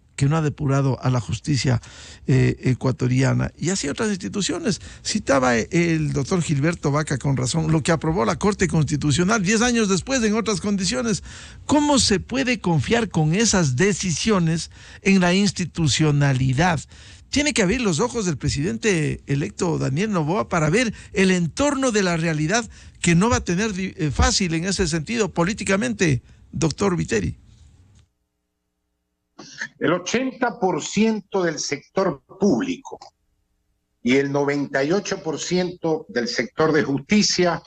a la justicia ecuatoriana, y así otras instituciones. Citaba el doctor Gilberto Vaca con razón lo que aprobó la Corte Constitucional 10 años después en otras condiciones. ¿Cómo se puede confiar con esas decisiones en la institucionalidad? Tiene que abrir los ojos del presidente electo Daniel Noboa para ver el entorno de la realidad, que no va a tener fácil en ese sentido políticamente, doctor Viteri. El 80% del sector público y el 98% del sector de justicia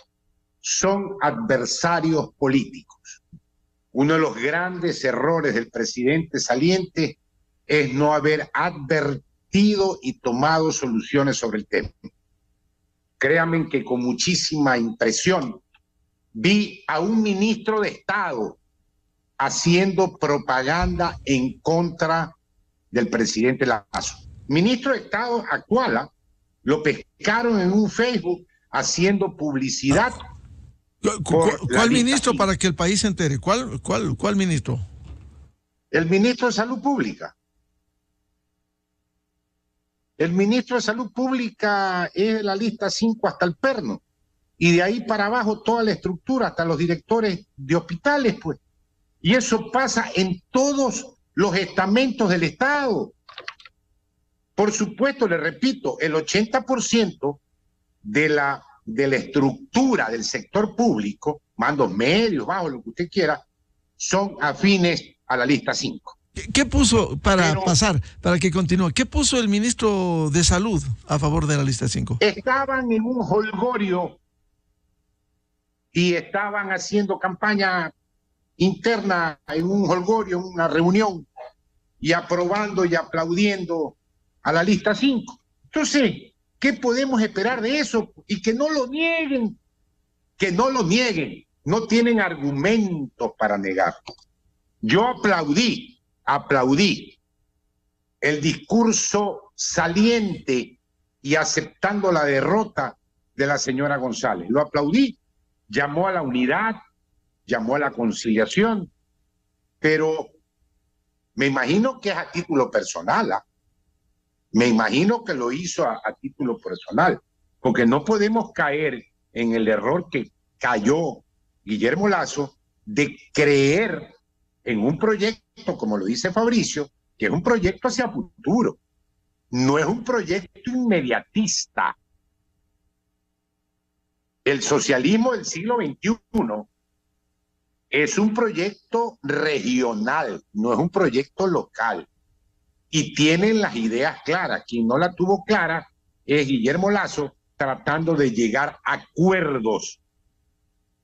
son adversarios políticos. Uno de los grandes errores del presidente saliente es no haber advertido y tomado soluciones sobre el tema. Créanme que con muchísima impresión vi a un ministro de Estado haciendo propaganda en contra del presidente Lazo. Ministro de Estado actual, lo pescaron en un Facebook haciendo publicidad ¿Cuál ministro para que el país se entere? ¿Cuál ministro? El ministro de Salud Pública. El ministro de Salud Pública es de la lista 5 hasta el perno. Y de ahí para abajo toda la estructura, hasta los directores de hospitales, pues. Y eso pasa en todos los estamentos del Estado. Por supuesto, le repito, el 80% de la estructura del sector público, mandos medios, bajos, lo que usted quiera, son afines a la lista 5. ¿Qué puso, para que continúe, qué puso el ministro de Salud a favor de la lista 5? Estaban en un holgorio y estaban haciendo campaña interna en un holgorio, en una reunión, y aprobando y aplaudiendo a la lista 5. Entonces, ¿qué podemos esperar de eso? Y que no lo nieguen, no tienen argumentos para negarlo. Yo aplaudí el discurso saliente y aceptando la derrota de la señora González. Lo aplaudí, llamó a la unidad, llamó a la conciliación, pero me imagino que es a título personal, me imagino que lo hizo a título personal, porque no podemos caer en el error que cayó Guillermo Lasso de creer en un proyecto, como lo dice Fabricio, que es un proyecto hacia futuro, no es un proyecto inmediatista. El socialismo del siglo XXI es un proyecto regional, no es un proyecto local. Y tienen las ideas claras. Quien no la tuvo clara es Guillermo Lasso, tratando de llegar a acuerdos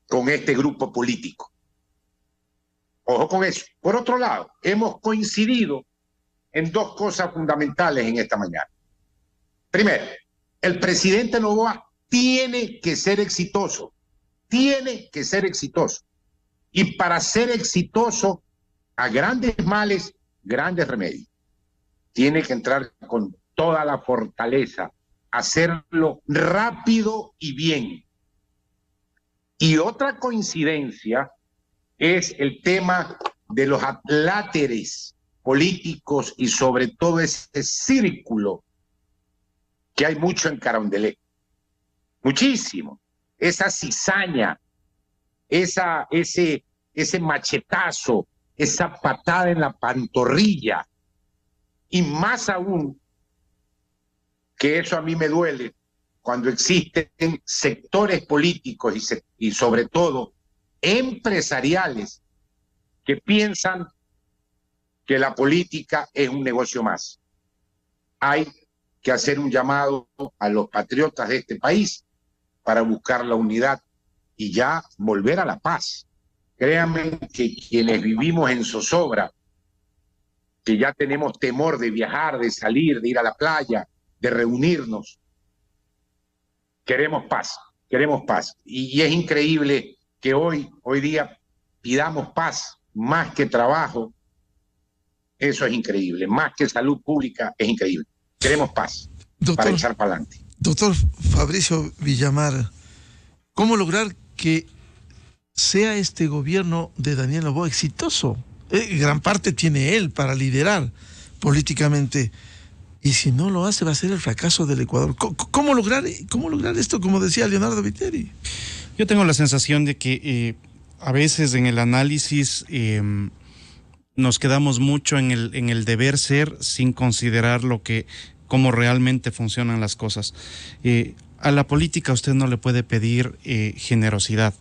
con este grupo político. Ojo con eso. Por otro lado, hemos coincidido en dos cosas fundamentales en esta mañana. Primero, el presidente Noboa tiene que ser exitoso. Tiene que ser exitoso. Y para ser exitoso, a grandes males, grandes remedios. Tiene que entrar con toda la fortaleza, hacerlo rápido y bien. Y otra coincidencia es el tema de los atláteres políticos y sobre todo ese círculo que hay mucho en Carondelet. Muchísimo. Esa cizaña, ese machetazo, esa patada en la pantorrilla. Y más aún, que eso a mí me duele, cuando existen sectores políticos y sobre todo empresariales que piensan que la política es un negocio más. Hay que hacer un llamado a los patriotas de este país para buscar la unidad y ya volver a la paz. Créanme que quienes vivimos en zozobra, que ya tenemos temor de viajar, de salir, de ir a la playa, de reunirnos, queremos paz, queremos paz. Y es increíble que hoy día pidamos paz más que trabajo. Eso es increíble, más que salud pública, es increíble. Queremos paz, para echar para adelante. Doctor Fabricio Villamar, ¿cómo lograr que sea este gobierno de Daniel Noboa exitoso? Gran parte tiene él para liderar políticamente. Y si no lo hace, va a ser el fracaso del Ecuador. ¿Cómo lograr esto, como decía Leonardo Viteri? Yo tengo la sensación de que a veces en el análisis nos quedamos mucho en el deber ser sin considerar cómo realmente funcionan las cosas. A la política usted no le puede pedir generosidad.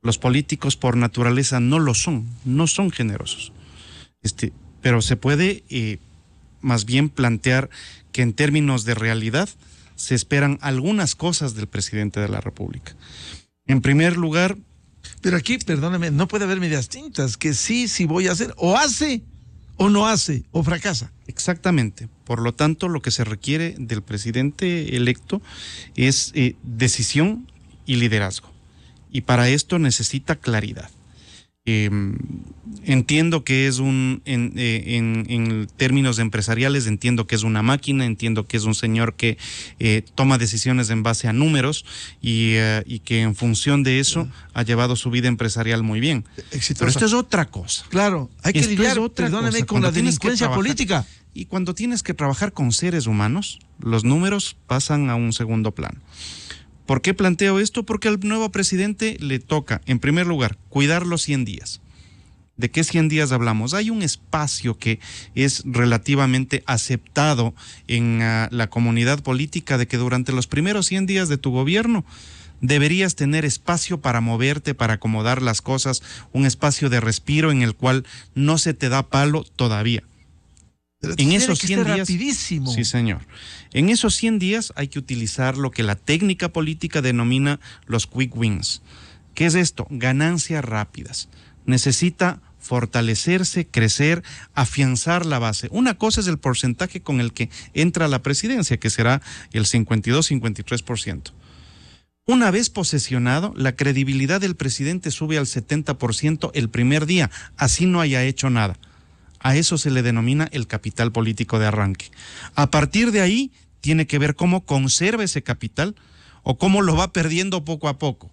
Los políticos por naturaleza no son generosos. Pero se puede más bien plantear que en términos de realidad se esperan algunas cosas del presidente de la República. En primer lugar... Pero aquí, perdóname, no puede haber medias tintas, que sí voy a hacer, o hace, o no hace, o fracasa. Exactamente. Por lo tanto, lo que se requiere del presidente electo es decisión y liderazgo. Y para esto necesita claridad. Entiendo que es en términos empresariales, entiendo que es una máquina, entiendo que es un señor que toma decisiones en base a números y que en función de eso ha llevado su vida empresarial muy bien. Exitosa. Pero esto es otra cosa. Claro, hay que lidiar, perdóname, con la delincuencia política. Y cuando tienes que trabajar con seres humanos, los números pasan a un segundo plano. ¿Por qué planteo esto? Porque al nuevo presidente le toca, en primer lugar, cuidar los 100 días. ¿De qué 100 días hablamos? Hay un espacio que es relativamente aceptado en la comunidad política de que durante los primeros 100 días de tu gobierno deberías tener espacio para moverte, para acomodar las cosas, un espacio de respiro en el cual no se te da palo todavía. En esos 100 días, rapidísimo. Sí, señor. En esos 100 días hay que utilizar lo que la técnica política denomina los quick wins. ¿Qué es esto? Ganancias rápidas. Necesita fortalecerse, crecer, afianzar la base. Una cosa es el porcentaje con el que entra a la presidencia, que será el 52-53%. Una vez posesionado, la credibilidad del presidente sube al 70% el primer día, así no haya hecho nada. A eso se le denomina el capital político de arranque. A partir de ahí, tiene que ver cómo conserva ese capital o cómo lo va perdiendo poco a poco.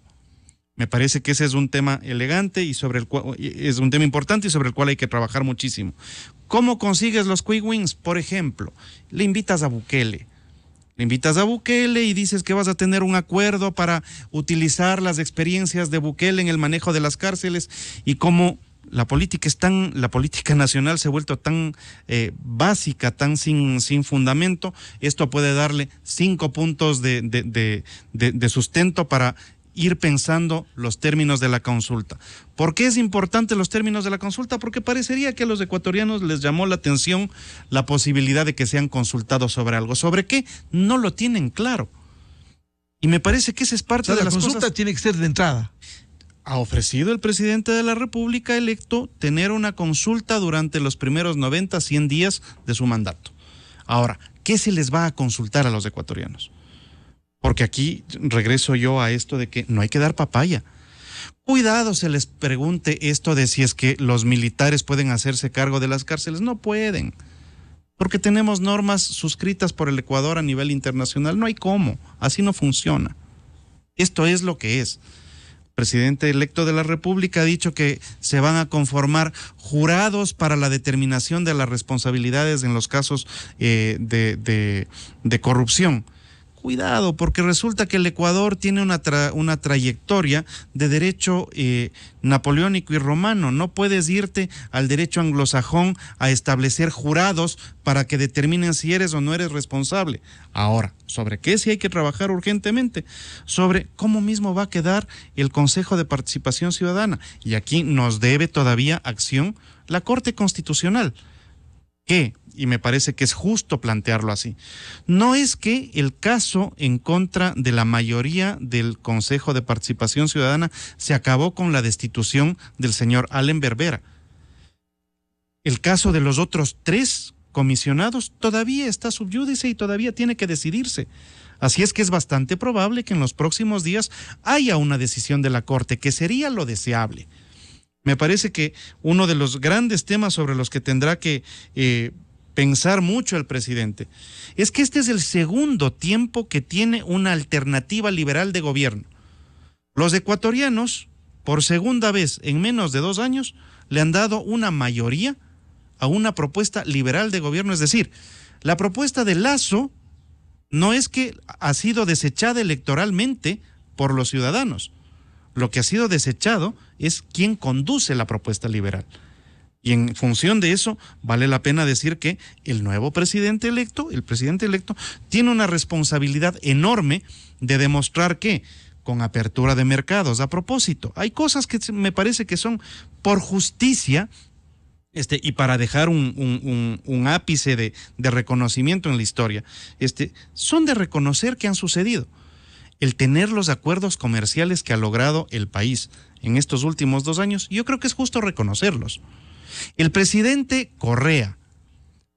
Me parece que ese es un tema elegante y sobre el cual es un tema importante y sobre el cual hay que trabajar muchísimo. ¿Cómo consigues los quick wins? Por ejemplo, le invitas a Bukele. Le invitas a Bukele y dices que vas a tener un acuerdo para utilizar las experiencias de Bukele en el manejo de las cárceles y cómo la política nacional se ha vuelto tan básica, tan sin fundamento. Esto puede darle 5 puntos de sustento para ir pensando los términos de la consulta. ¿Por qué es importante los términos de la consulta? Porque parecería que a los ecuatorianos les llamó la atención la posibilidad de que sean consultados sobre algo. ¿Sobre qué? No lo tienen claro. Y me parece que esa es parte de las cosas. La consulta tiene que ser de entrada. Ha ofrecido el presidente de la República electo tener una consulta durante los primeros 90, 100 días de su mandato. Ahora, ¿qué se les va a consultar a los ecuatorianos? Porque aquí regreso yo a esto de que no hay que dar papaya. Cuidado se les pregunte esto de si es que los militares pueden hacerse cargo de las cárceles. No pueden, porque tenemos normas suscritas por el Ecuador a nivel internacional. No hay cómo, así no funciona. Esto es lo que es. El presidente electo de la República ha dicho que se van a conformar jurados para la determinación de las responsabilidades en los casos de corrupción. Cuidado, porque resulta que el Ecuador tiene una trayectoria de derecho napoleónico y romano. No puedes irte al derecho anglosajón a establecer jurados para que determinen si eres o no eres responsable. Ahora, ¿sobre qué sí hay que trabajar urgentemente? Sobre cómo mismo va a quedar el Consejo de Participación Ciudadana. Y aquí nos debe todavía acción la Corte Constitucional. ¿Qué? Y me parece que es justo plantearlo así. No es que el caso en contra de la mayoría del Consejo de Participación Ciudadana se acabó con la destitución del señor Allen Berbera. El caso de los otros 3 comisionados todavía está sub iudice y todavía tiene que decidirse. Así es que es bastante probable que en los próximos días haya una decisión de la Corte, que sería lo deseable. Me parece que uno de los grandes temas sobre los que tendrá que pensar mucho el presidente es que este es el segundo tiempo que tiene una alternativa liberal de gobierno. Los ecuatorianos, por segunda vez en menos de 2 años, le han dado una mayoría a una propuesta liberal de gobierno. Es decir, la propuesta de Lasso no es que ha sido desechada electoralmente por los ciudadanos. Lo que ha sido desechado es quien conduce la propuesta liberal. Y en función de eso, vale la pena decir que el nuevo presidente electo, el presidente electo, tiene una responsabilidad enorme de demostrar que, con apertura de mercados, a propósito, hay cosas que me parece que son por justicia, y para dejar un ápice de reconocimiento en la historia, son de reconocer que han sucedido. El tener los acuerdos comerciales que ha logrado el país en estos últimos 2 años, yo creo que es justo reconocerlos. El presidente Correa,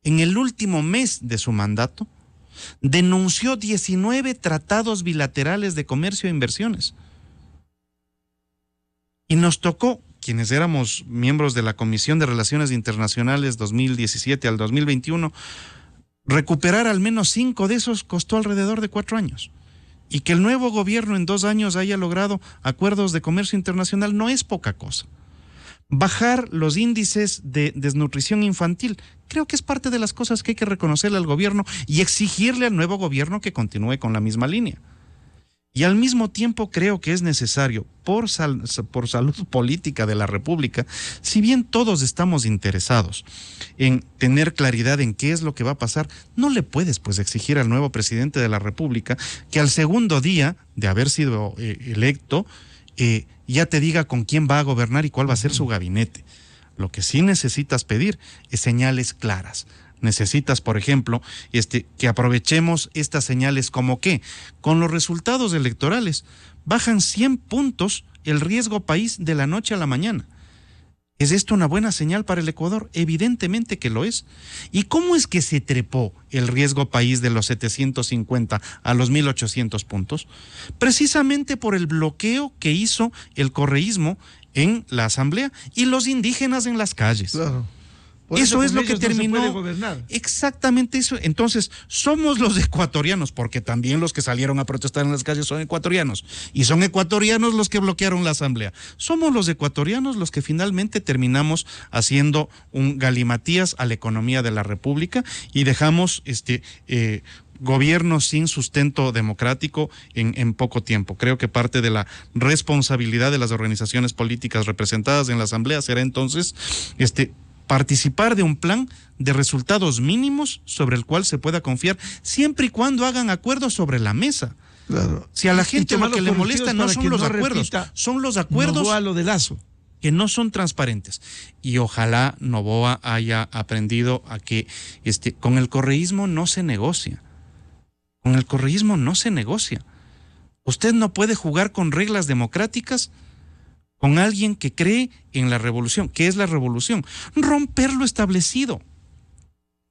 en el último mes de su mandato, denunció 19 tratados bilaterales de comercio e inversiones. Y nos tocó quienes éramos miembros de la Comisión de Relaciones Internacionales 2017 al 2021, recuperar al menos 5 de esos costó alrededor de 4 años. Y que el nuevo gobierno en 2 años haya logrado acuerdos de comercio internacional no es poca cosa. Bajar los índices de desnutrición infantil, creo que es parte de las cosas que hay que reconocerle al gobierno y exigirle al nuevo gobierno que continúe con la misma línea. Y al mismo tiempo creo que es necesario, por salud política de la República, si bien todos estamos interesados en tener claridad en qué es lo que va a pasar, no le puedes pues exigir al nuevo presidente de la República que al segundo día de haber sido electo ya te diga con quién va a gobernar y cuál va a ser su gabinete. Lo que sí necesitas pedir es señales claras. Necesitas, por ejemplo, que aprovechemos estas señales como que, con los resultados electorales, bajan 100 puntos el riesgo país de la noche a la mañana. ¿Es esto una buena señal para el Ecuador? Evidentemente que lo es. ¿Y cómo es que se trepó el riesgo país de los 750 a los 1.800 puntos? Precisamente por el bloqueo que hizo el correísmo en la Asamblea y los indígenas en las calles. Claro. Eso es lo que terminó. No se puede gobernar. Exactamente eso. Entonces, somos los ecuatorianos, porque también los que salieron a protestar en las calles son ecuatorianos, y son ecuatorianos los que bloquearon la Asamblea. Somos los ecuatorianos los que finalmente terminamos haciendo un galimatías a la economía de la República y dejamos gobierno sin sustento democrático en poco tiempo. Creo que parte de la responsabilidad de las organizaciones políticas representadas en la Asamblea será entonces participar de un plan de resultados mínimos sobre el cual se pueda confiar, siempre y cuando hagan acuerdos sobre la mesa. Claro. Si a la gente lo que le molesta no son los acuerdos, son los acuerdos de Lazo, que no son transparentes. Y ojalá Noboa haya aprendido a que con el correísmo no se negocia. Con el correísmo no se negocia. Usted no puede jugar con reglas democráticas con alguien que cree en la revolución. ¿Qué es la revolución? Romper lo establecido.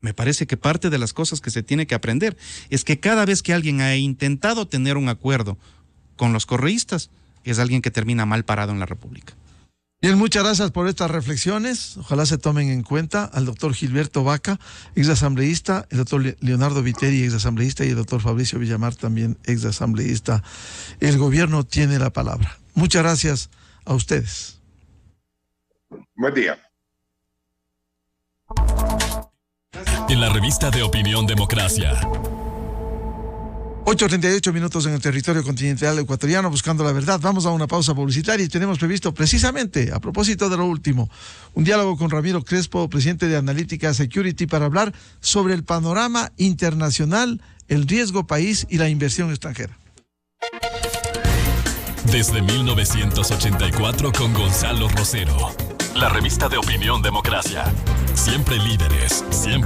Me parece que parte de las cosas que se tiene que aprender es que cada vez que alguien ha intentado tener un acuerdo con los correístas, es alguien que termina mal parado en la República. Bien, muchas gracias por estas reflexiones. Ojalá se tomen en cuenta al doctor Gilberto Vaca, exasambleísta, el doctor Leonardo Viteri, exasambleísta, y el doctor Fabricio Villamar, también exasambleísta. El gobierno tiene la palabra. Muchas gracias a ustedes. Buen día. En la revista de Opinión Democracia. 8:38 minutos en el territorio continental ecuatoriano, buscando la verdad. Vamos a una pausa publicitaria y tenemos previsto precisamente, a propósito de lo último, un diálogo con Ramiro Crespo, presidente de Analytica Security, para hablar sobre el panorama internacional, el riesgo país y la inversión extranjera. Desde 1984 con Gonzalo Rosero. La revista de Opinión Democracia. Siempre líderes, siempre